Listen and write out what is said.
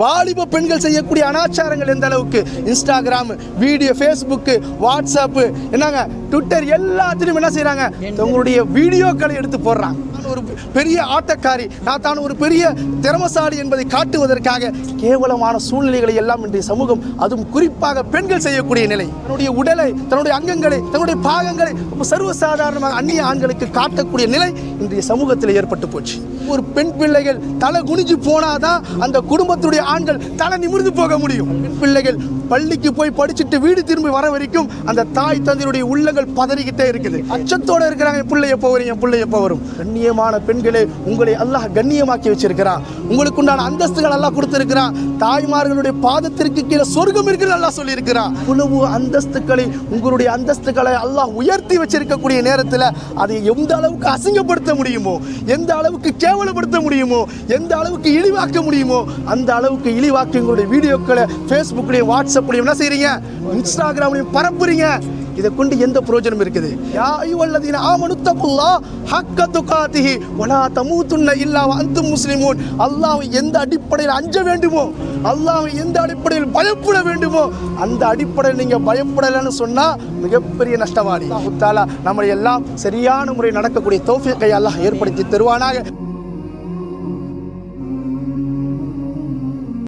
வாலிப பெண்கள் செய்யக்கூடிய அனாச்சாரங்கள் எந்த அளவுக்கு, இன்ஸ்டாகிராம், வீடியோ, ஃபேஸ்புக்கு, வாட்ஸ்அப்பு, என்னங்க ட்விட்டர், எல்லாத்திலும் என்ன செய்கிறாங்க, தங்களுடைய வீடியோக்களை எடுத்து போடுறாங்க. ஒரு பெரிய ஆட்டக்காரி, நான் தான் ஒரு பெரிய திறமசாலி என்பதை காட்டுவதற்காக கேவலமான சூழ்நிலைகளை எல்லாம் இன்றைய சமூகம், அதுவும் குறிப்பாக பெண்கள் செய்யக்கூடிய நிலை, தன்னுடைய உடலை, தன்னுடைய அங்கங்களை, தன்னுடைய பாகங்களை சர்வசாதாரணமாக அந்நிய ஆண்களுக்கு காட்டக்கூடிய நிலை இன்றைய சமூகத்தில் ஏற்பட்டு போச்சு. ஒரு பெண் பிள்ளைகள் தலை குனிஞ்சு போனாதான் அந்த குடும்பத்துடைய ஆண்கள் தலை நிமிர்ந்து போக முடியும். பெண் பிள்ளைகள் பள்ளிக்கு போய் படிச்சுட்டு வீடு திரும்பி வர வரைக்கும் அந்த தாய் தந்தையுடைய உள்ளங்கள் பதறிக்கிட்டே இருக்குது. அச்சத்தோடு இருக்கிறாங்க, பிள்ளை எப்போ வரும், என் பிள்ளை எப்போ வரும். கண்ணியமான பெண்களே, உங்களை அல்லாஹ் கண்ணியமாக்கி வச்சிருக்கிறான், உங்களுக்கு உண்டான அந்தஸ்துகள் அல்லாஹ் கொடுத்திருக்கிறான். தாய்மார்களுடைய பாதத்திற்கு கீழே சொர்க்கம் இருக்கிறது அல்லாஹ் சொல்லி இருக்கிறான். இவ்வளவு அந்தஸ்துக்களை, உங்களுடைய அந்தஸ்துக்களை அல்லாஹ் உயர்த்தி வச்சிருக்கக்கூடிய நேரத்தில் அதை எந்த அளவுக்கு அசிங்கப்படுத்த முடியுமோ, எந்த அளவுக்கு கேவலப்படுத்த முடியுமோ, எந்த அளவுக்கு இழிவாக்க முடியுமோ அந்த அளவுக்கு இழிவாக்கி உங்களுடைய வீடியோக்களை ஃபேஸ்புக்லையும் வாட்ஸ்அப்லையும் என்ன செய்றீங்க, இன்ஸ்டாகிராம்லையும் பரப்புறீங்க. இதை கொண்டு எந்த பிரயோஜனம் இருக்குது? யா அய்யுஹல்லதீன ஆமனு தக்குல்லாஹ் ஹக்க துகாத்திஹி வலா தமூதுன்ன இல்லா வஅன்தும் முஸ்லிமூன். அல்லாஹ்வை எந்த அடிப்படையில் அஞ்ச வேண்டுமோ, அல்லாஹ்வை எந்த அடிப்படையில் பயப்பட வேண்டுமோ அந்த அடிப்படையில் நீங்கள் பயப்படலைன்னு சொன்னால் மிகப்பெரிய நஷ்டவாளி. அல்லாஹ் தஆலா நம்மளை எல்லாம் சரியான முறை நடக்கக்கூடிய தௌஃபீக்கை அல்லாஹ் ஏற்படுத்தி தருவானாக.